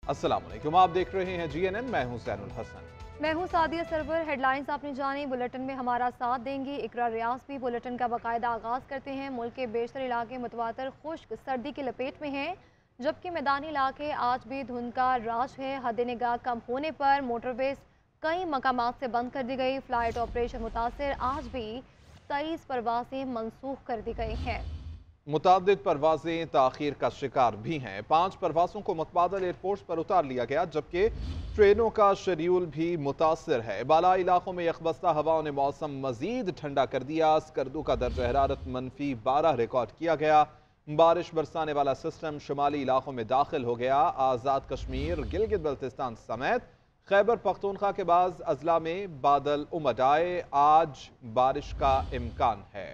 अस्सलाम वालेकुम, आप देख रहे हैं GNN। मैं हूं सैनुल हसन। मैं हूं सादिया सरवर। हेडलाइंस आपने जानी। बुलेटिन में हमारा साथ देंगी इकरा रियाज भी। बुलेटिन का बाकायदा आगाज़ करते हैं। मुल्क के बेशतर इलाके मुतवातर खुश्क सर्दी की लपेट में हैं, जबकि मैदानी इलाके आज भी धुंध का राज है। हद निगाह कम होने पर मोटरवेज कई मकामात से बंद कर दी गई। फ्लाइट ऑपरेशन मुतासर, आज भी 23 परवाजें मनसूख कर दी गई हैं। मुताद्दिद परवाजें ताखीर का शिकार भी हैं। 5 परवाजों को मुतबादल एयरपोर्ट्स पर उतार लिया गया, जबकि ट्रेनों का शेड्यूल भी मुतासर है। बालाई इलाकों में यकबस्ता हवाओं ने मौसम मजीद ठंडा कर दिया। स्कर्दू का दर्जा हरारत -12 रिकॉर्ड किया गया। बारिश बरसाने वाला सिस्टम शुमाली इलाकों में दाखिल हो गया। आज़ाद कश्मीर, गिलगित बल्तिस्तान समेत खैबर पख्तूनख्वा के बाद अजला में बादल उमड़ आए। आज बारिश का इम्कान है।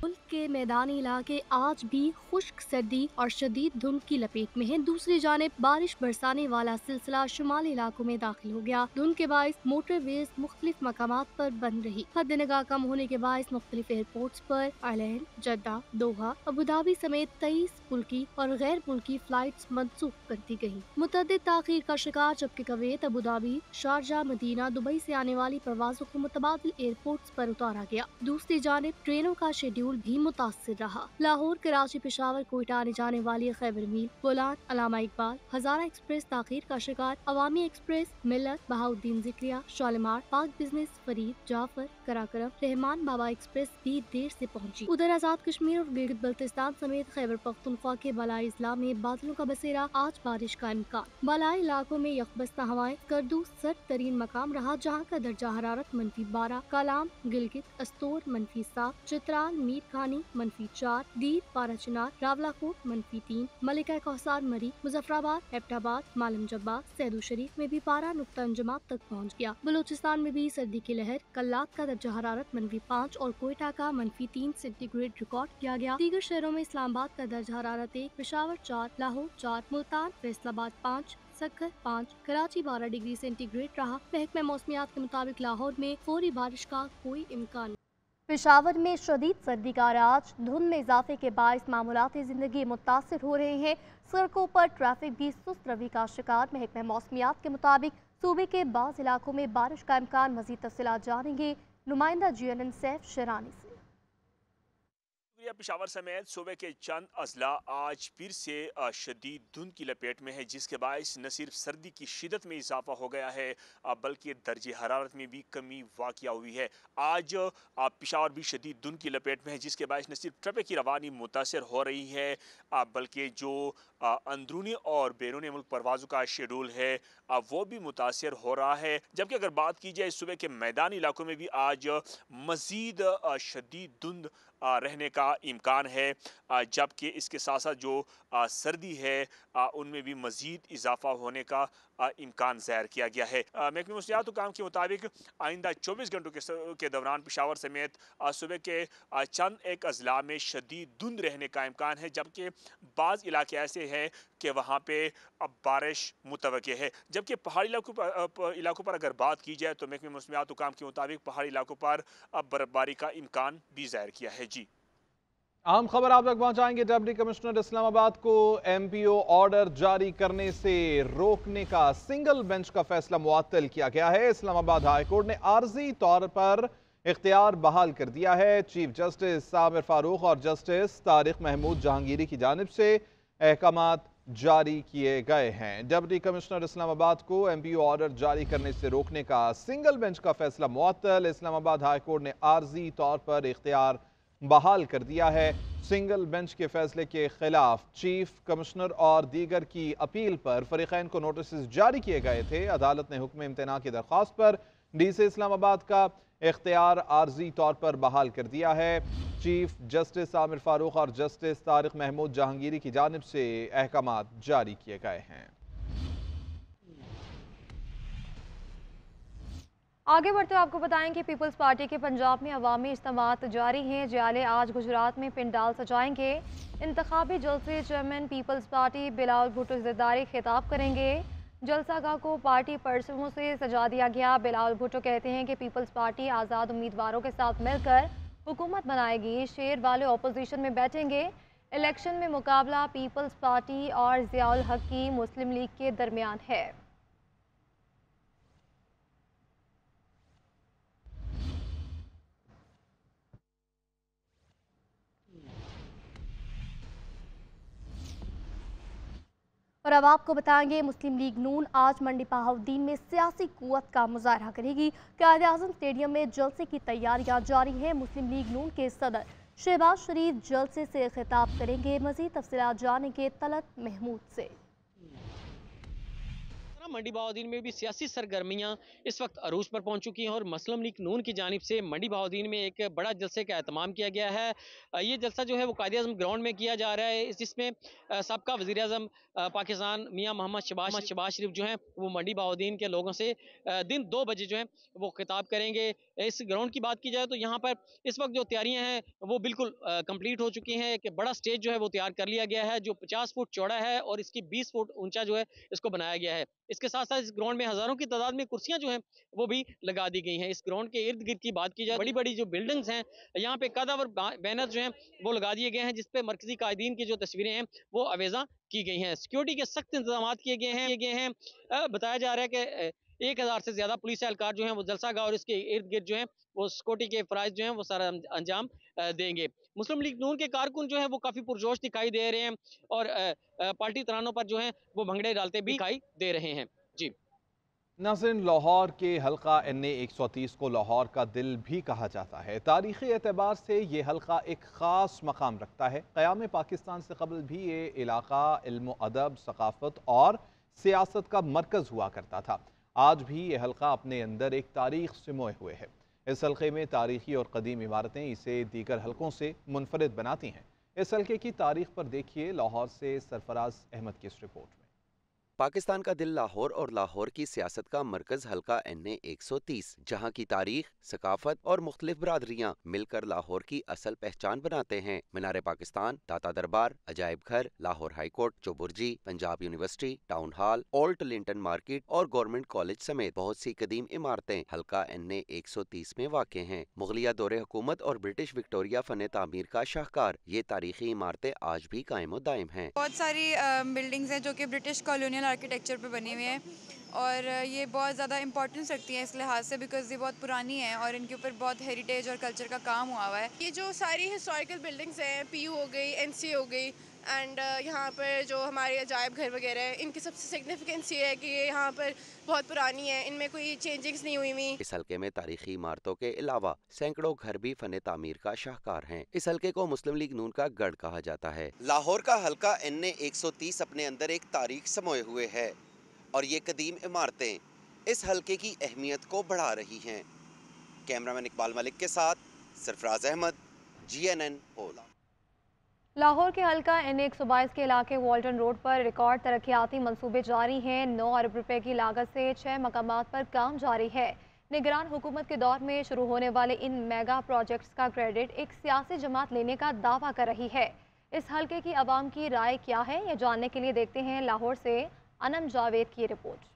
मुल्क के मैदानी इलाके आज भी खुश्क सर्दी और शदीद धुंध की लपेट में हैं। दूसरी जानिब बारिश बरसाने वाला सिलसिला शुमाली इलाकों में दाखिल हो गया। धुंध के बाइस मोटरवेज मुख्तलिफ मकामात पर बंद रही। हद निगाह कम होने के बाइस मुख्तलिफ एयरपोर्ट्स पर अलैन, जद्दा, दोहा, अबुधाबी समेत 23 मुल्की और गैर मुल्की फ्लाइट्स मनसूख कर दी गयी। मुतअद्दिद ताखीर का शिकार, जबकि Kuwait, Abu Dhabi, Sharjah, Medina, Dubai से आने वाली परवाजों को मुतबादिल एयरपोर्ट्स पर उतारा गया। दूसरी जानिब ट्रेनों का शेड्यूल भी मुतासिर रहा। लाहौर, कराची, पेशावर, कोयटा आने जाने वाली खैबर मील, बोलान, अलामा इकबाल, हजारा एक्सप्रेस ताखीर का शिकार। अवामी एक्सप्रेस, मिल्लत, बहाउद्दीन जिक्रिया, शालीमार, पाक बिजनेस, फरीद, जाफर, कराकरम, रहमान बाबा एक्सप्रेस भी देर से पहुंची। उधर आजाद कश्मीर और गिलगित बल्तिस्तान समेत खैबर पख्तूनख्वा के बालाई इजला में बादलों का बसेरा, आज बारिश का इम्कान। बालाई इलाकों में यकबस्ता हवाएं, स्कर्दू सर्द तरीन मकाम रहा, जहाँ का दर्जा हरारत -12, कालाम, गिलगित, अस्तोर -7, चित्राल, मीर खानी -4, दीर, पाराचनार, रावलाकोट -3, मलिका कौसार, मरी, मुजफ्फराबाद, एबटाबाद, मालम जब्बार, सैदू शरीफ में भी पारा नुक्ता अंजमात तक पहुँच गया। बलूचिस्तान में भी सर्दी की लहर, कल्लात का दर्जा हरारत -5 और कोयटा का -3 सेंटीग्रेड रिकॉर्ड किया गया। दीगर शहरों में इस्लामाबाद का दर्जा हरारत 1, पेशावर 4, लाहौर 4, मुल्तान, फैसलाबाद 5, सक्कर 5, कराची 12 डिग्री सेंटीग्रेड रहा। महकमा मौसमियात के मुताबिक लाहौर में फौरी बारिश का कोई इम्कान। पेशावर में शदीद सर्दी का राज, धुंध में इजाफे के बायस मामूलाती जिंदगी मुतासिर हो रहे हैं। सड़कों पर ट्रैफिक भी सुस्त रवि का शिकार। महकमा मौसमियात के मुताबिक सूबे के बाज़ इलाकों में बारिश का इम्कान। मजीद तफसीलात जानेंगे नुमाइंदा GNN सैफ शरानी से। पेशावर समेत सूबे के चंद अजला आज फिर से शदीद धुंध की लपेट में है, जिसके बायस न सिर्फ सर्दी की शिदत में इजाफा हो गया है बल्कि दर्जे हरारत में भी कमी वाक़या हुई है। आज पेशावर भी शदीद धुंध की लपेट में है, जिसके बायस न सिर्फ ट्रैफिक की रवानी मुतासर हो रही है बल्कि जो अंदरूनी और बैरूनी मुल्क परवाज़ों का शेड्यूल है वो भी मुतासर हो रहा है। जबकि अगर बात की जाए सूबे के मैदानी इलाकों में भी आज मज़ीद शदीद धुंध रहने का इम्कान है, जबकि इसके साथ साथ जो सर्दी है उनमें भी मज़ीद इजाफा होने का इम्कान ज़ाहिर किया गया है। महकमे मौसमियात हुकाम के मुताबिक आइंदा 24 घंटों के दौरान पेशावर समेत सूबे के चंद एक अजला में शदीद धुंध रहने का इम्कान है, जबकि बाज़ इलाके ऐसे हैं कि वहाँ पे अब बारिश मुतवक्के है। जबकि पहाड़ी इलाकों पर अगर बात की जाए तो महकमे मौसमियात हुकाम के मुताबिक पहाड़ी इलाकों पर अब बर्फबारी का इम्कान भी ज़ाहिर किया है। जी, अहम खबर आप तक पहुंचाएंगे। डिप्टी कमिश्नर इस्लामाबाद को MPO ऑर्डर जारी करने से रोकने का सिंगल बेंच का फैसला मुअत्तल किया गया है। इस्लामाबाद हाई कोर्ट ने आर्जी तौर पर इख्तियार बहाल कर दिया है। चीफ जस्टिस सामिर फारूक और जस्टिस तारिक महमूद जहांगीरी की जानिब से अहकामात जारी किए गए हैं। डिप्टी कमिश्नर इस्लामाबाद को MPO ऑर्डर जारी करने से रोकने का सिंगल बेंच का फैसला मुअत्तल। इस्लामाबाद हाई कोर्ट ने आर्जी तौर पर इख्तियार बहाल कर दिया है। सिंगल बेंच के फैसले के खिलाफ चीफ कमिश्नर और दीगर की अपील पर फरीकैन को नोटिस जारी किए गए थे। अदालत ने हुक्म इम्तना की दरख्वास्त पर DC इस्लामाबाद का इख्तियार आर्जी तौर पर बहाल कर दिया है। चीफ जस्टिस आमिर फारूक और जस्टिस तारिक महमूद जहांगीरी की जानिब से अहकामात जारी किए गए हैं। आगे बढ़ते हुए आपको बताएं कि पीपल्स पार्टी के पंजाब में अवामी इज्तिमात जारी हैं। जियाले आज गुजरात में पिंडाल सजाएंगे। इंतखाबी जलसे चेयरमैन पीपल्स पार्टी बिलावल भुट्टो ज़रदारी खिताब करेंगे। जलसागाह को पार्टी पर्चमों से सजा दिया गया। बिलावल भुट्टो कहते हैं कि पीपल्स पार्टी आज़ाद उम्मीदवारों के साथ मिलकर हुकूमत बनाएगी। शेर वाले अपोजिशन में बैठेंगे। इलेक्शन में मुकाबला पीपल्स पार्टी और ज़ियाउल हक की मुस्लिम लीग के दरमियान है। और अब आपको बताएंगे मुस्लिम लीग नून आज मंडी बहाउद्दीन में सियासी कुव्वत का मुजाहरा करेगी। कायद-ए-आज़म स्टेडियम में जलसे की तैयारियां जारी है। मुस्लिम लीग नून के सदर शहबाज शरीफ जलसे से खिताब करेंगे। मज़ीद तफसीलात जानेंगे तलत महमूद से। मंडी बहाउद्दीन में भी सियासी सरगर्मियां इस वक्त अरूज पर पहुंच चुकी हैं और मुस्लिम लीग नून की जानिब से मंडी बहाउद्दीन में एक बड़ा जलसे का एहतमाम किया गया है। ये जलसा जो है वो कायद-ए-आज़म ग्राउंड में किया जा रहा है, जिसमें साबका वज़ीर-ए-आज़म पाकिस्तान मियां मोहम्मद शहबाज शरीफ जो हैं वो मंडी बहाउद्दीन के लोगों से दिन 2 बजे जो है वो खिताब करेंगे। इस ग्राउंड की बात की जाए तो यहाँ पर इस वक्त जो तैयारियां हैं वो बिल्कुल कंप्लीट हो चुकी हैं। एक बड़ा स्टेज जो है वो तैयार कर लिया गया है जो 50 फुट चौड़ा है और इसकी 20 फुट ऊंचा जो है इसको बनाया गया है। इसके साथ साथ इस ग्राउंड में हजारों की तादाद में कुर्सियां जो हैं वो भी लगा दी गई हैं। इस ग्राउंड के इर्द गिर्द की बात की जाए, बड़ी बड़ी जो बिल्डिंग्स हैं यहाँ पे कदावर बैनर जो हैं वो लगा दिए गए हैं, जिसपे मरकजी कायदीन की जो तस्वीरें हैं वो अवेजा की गई हैं। सिक्योरिटी के सख्त इंतजाम किए गए हैं। बताया जा रहा है कि 1000 से ज्यादा पुलिस एहलकार जो हैं वो जलसा गाह और इसके इर्द गिर्द जो हैं वो सिक्योरिटी के फराइज जो हैं वो सारा अंजाम देंगे। मुस्लिम लीग नून के कारकुन जो है वो काफी पुरजोश दिखाई दे रहे हैं और पार्टी तरानों पर जो है वो भंगड़े डालते भी दिखाई दे रहे हैं। जी नाज़रीन, लाहौर के हल्का NA 130 को लाहौर का दिल भी कहा जाता है। तारीख़ी एतबार से ये हल्का एक ख़ास मकाम रखता है। क़याम पाकिस्तान से कबल भी ये इलाका इल्म अदब, सकाफ़त और सियासत का मरकज़ हुआ करता था। आज भी ये हल्का अपने अंदर एक तारीख़ सिमोए हुए है। इस हल्के में तारीख़ी और कदीम इमारतें इसे दीगर हल्कों से मुनफरिद बनाती हैं। इस हल्के की तारीख़ पर देखिए लाहौर से सरफराज अहमद की इस रिपोर्ट में। पाकिस्तान का दिल लाहौर और लाहौर की सियासत का मरकज हल्का NA 130, जहाँ की तारीख, सकाफत और मुख्तलिफ बरादरियाँ मिलकर लाहौर की असल पहचान बनाते हैं। मीनार पाकिस्तान, दाता दरबार, अजायब घर, Lahore high court, Chauburji, Punjab university, town hall, old Linton market और गवर्नमेंट कॉलेज समेत बहुत सी कदीम इमारतें हल्का NA 130 में वाक़ हैं। मुगलिया दौरे हुकूमत और ब्रिटिश विक्टोरिया फन तामीर का शाहकार ये तारीखी इमारतें आज भी कायम और दायम हैं। बहुत सारी बिल्डिंग्स हैं जो कि ब्रिटिश कॉलोनियल आर्किटेक्चर पे बनी हुई हैं और ये बहुत ज़्यादा इंपॉर्टेंस रखती हैं इस लिहाज से बिकॉज ये बहुत पुरानी हैं और इनके ऊपर बहुत हेरिटेज और कल्चर का काम हुआ हुआ है। ये जो सारी हिस्टोरिकल बिल्डिंग्स हैं, PU हो गई, NC हो गई एंड यहाँ पर जो हमारे अजायब घर वगैरह हैं, इनकी सबसे सिग्निफिकेंस ये है कि ये यहाँ पर बहुत पुरानी है, इनमें कोई चेंजिंग्स नहीं हुई हुई। इस हल्के में तारीखी इमारतों के अलावा सैकड़ों घर भी फन तामीर का शाहकार हैं। इस हल्के को मुस्लिम लीग नून का गढ़ कहा जाता है। लाहौर का हल्का NA 130 अपने अंदर एक तारीख समोए हुए है और ये कदीम इमारतें इस हल्के की अहमियत को बढ़ा रही हैं। कैमरामैन इकबाल मलिक के साथ सरफराज अहमद, GNN होला। लाहौर के हल्का NA 122 के इलाके वाल्टन रोड पर रिकॉर्ड तरक्याती मंसूबे जारी हैं। 9 अरब रुपए की लागत से 6 मकामात पर काम जारी है। निगरान हुकूमत के दौर में शुरू होने वाले इन मेगा प्रोजेक्ट्स का क्रेडिट एक सियासी जमात लेने का दावा कर रही है। इस हल्के की आवाम की राय क्या है, ये जानने के लिए देखते हैं लाहौर से अनम जावेद की रिपोर्ट।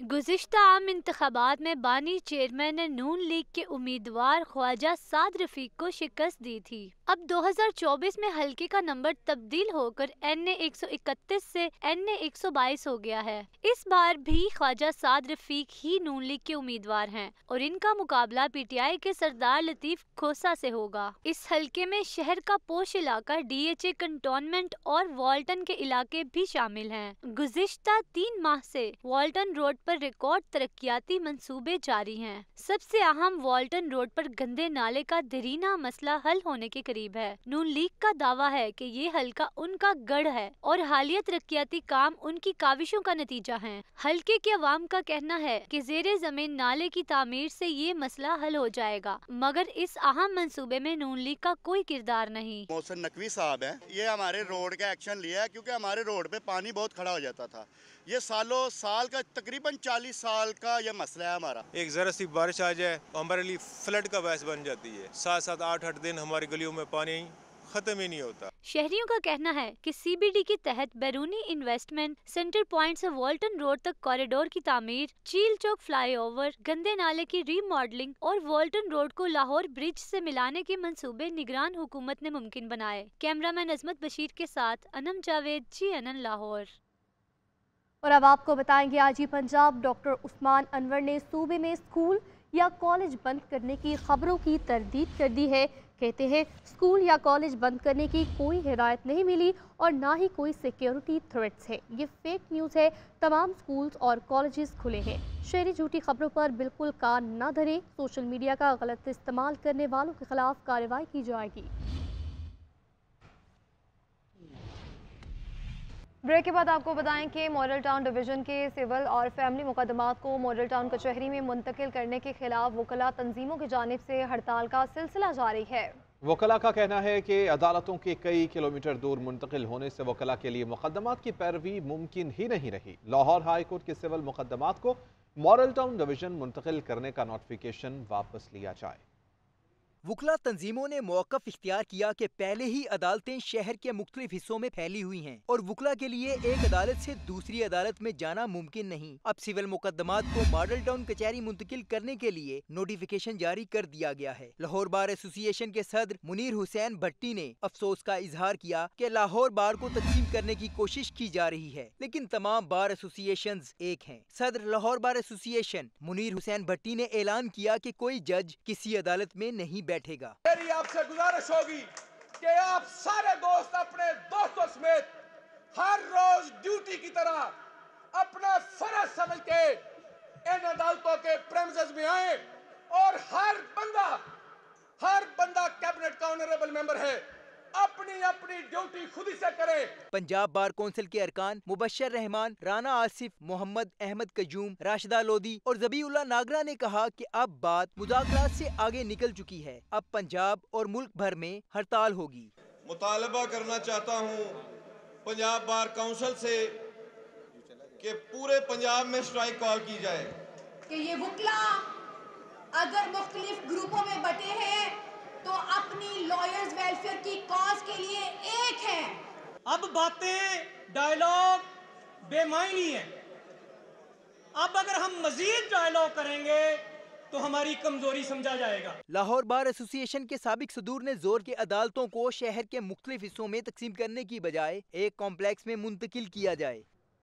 गुज़िश्ता आम इंतखाबात में बानी चेयरमैन ने नून लीग के उम्मीदवार ख्वाजा साद रफीक को शिकस्त दी थी। अब 2024 में हल्के का नंबर तब्दील होकर NA 131 से NA 122 हो गया है। इस बार भी ख्वाजा साद रफीक ही नून लीग के उम्मीदवार हैं और इनका मुकाबला PTI के सरदार लतीफ खोसा से होगा। इस हल्के में शहर का पोश इलाका, DHA कंटोनमेंट और वाल्टन के इलाके भी शामिल हैं। गुज़िश्ता 3 माह से वाल्टन रोड पर रिकॉर्ड तरक्याती मंसूबे जारी हैं। सबसे अहम वाल्टन रोड पर गंदे नाले का दरीना मसला हल होने के करीब है। नून लीग का दावा है कि ये हल्का उनका गढ़ है और हालिया तरक्याती काम उनकी काविशों का नतीजा है। हल्के के अवाम का कहना है कि ज़ेरे जमीन नाले की तामीर से ये मसला हल हो जाएगा, मगर इस अहम मंसूबे में नून लीग का कोई किरदार नहीं। मोहसिन नकवी साहब है, ये हमारे रोड का एक्शन लिया है क्योंकि हमारे रोड पे पानी बहुत खड़ा हो जाता था। ये सालों साल का तकरीबन 40 साल का ये मसला है हमारा। एक ज़रा सी बारिश आ जाए तो हमारे लिए फ्लड का बायस बन जाती है। 7-7, 8-8 दिन हमारी गलियों में पानी ख़त्म ही नहीं होता। शहरियों का कहना है कि CBD के तहत बैरूनी इन्वेस्टमेंट, सेंटर पॉइंट से वॉल्टन रोड तक कॉरिडोर की तामीर, चील चौक फ्लाईओवर, गंदे नाले की रीमॉडलिंग और वॉल्टन रोड को लाहौर ब्रिज से मिलाने के मंसूबे निगरान हुकूमत ने मुमकिन बनाए। कैमरामैन अजमत बशीर के साथ अनम जावेद, GNN लाहौर। और अब आपको बताएंगे आजी पंजाब डॉक्टर उस्मान अनवर ने सूबे में स्कूल या कॉलेज बंद करने की खबरों की तरदीद कर दी है। कहते हैं स्कूल या कॉलेज बंद करने की कोई हिदायत नहीं मिली और ना ही कोई सिक्योरिटी थ्रेट्स है। ये फेक न्यूज़ है। तमाम स्कूल्स और कॉलेजेस खुले हैं। शहरी झूठी खबरों पर बिल्कुल कान न धरें। सोशल मीडिया का गलत इस्तेमाल करने वालों के खिलाफ कार्रवाई की जाएगी। ब्रेक के बाद आपको बताएं कि मॉडल टाउन डिवीज़न के सिविल और फैमिली मुकदमात को मॉडल टाउन कचहरी में मुंतकिल करने के खिलाफ वकला तंजीमों की जानिब से हड़ताल का सिलसिला जारी है। वकला का कहना है कि अदालतों के कई किलोमीटर दूर मुंतकिल होने से वकला के लिए मुकदमात की पैरवी मुमकिन ही नहीं रही। लाहौर हाई कोर्ट के सिविल मुकदमात को मॉडल टाउन डिवीज़न मुंतकिल करने का नोटिफिकेशन वापस लिया जाए। वकला तंजीमों ने मौक़िफ़ इख्तियार किया कि पहले ही अदालतें शहर के मुख्तलिफ हिस्सों में फैली हुई हैं और वकला के लिए एक अदालत से दूसरी अदालत में जाना मुमकिन नहीं। अब सिविल मुकदमात को मॉडल टाउन कचहरी मुंतकिल करने के लिए नोटिफिकेशन जारी कर दिया गया है। लाहौर बार एसोसिएशन के सदर मुनीर हुसैन भट्टी ने अफसोस का इजहार किया कि लाहौर बार को तकसीम करने की कोशिश की जा रही है, लेकिन तमाम बार एसोसिएशन एक हैं। सदर लाहौर बार एसोसिएशन मुनीर हुसैन भट्टी ने ऐलान किया कि कोई जज किसी अदालत में नहीं बैठेगा। मेरी आपसे गुजारिश होगी कि आप सारे दोस्त अपने दोस्तों समेत हर रोज ड्यूटी की तरह अपना फर्ज समझ के इन अदालतों के प्रेमिसेस में आए और हर बंदा कैबिनेट का ऑनरेबल मेंबर है, अपनी अपनी ड्यूटी खुद ही से करे। पंजाब बार कौंसिल के अरकान मुबश्शिर रहमान, राना आसिफ, मोहम्मद अहमद कजूम, राशिदा लोधी और ज़बीउल्लाह नागरा ने कहा कि अब बात मुज़ाकरात से आगे निकल चुकी है। अब पंजाब और मुल्क भर में हड़ताल होगी। मुतालबा करना चाहता हूँ पंजाब बार काउंसिल से कि पूरे पंजाब में स्ट्राइक कॉल की जाए कि ये वकला अगर मुख्तलिफ ग्रुपों में बटे हैं तो अपनी लॉयर्स वेलफेयर की कॉज के लिए एक है। अब बातें डायलॉग बेमायनी है। अब अगर हम मजीद डायलॉग करेंगे तो हमारी कमजोरी समझा जाएगा। लाहौर बार एसोसिएशन के साबिक सदूर ने जोर के अदालतों को शहर के मुख्तलिफ हिस्सों में तकसीम करने की बजाय एक कॉम्प्लेक्स में मुंतकिल किया जाए।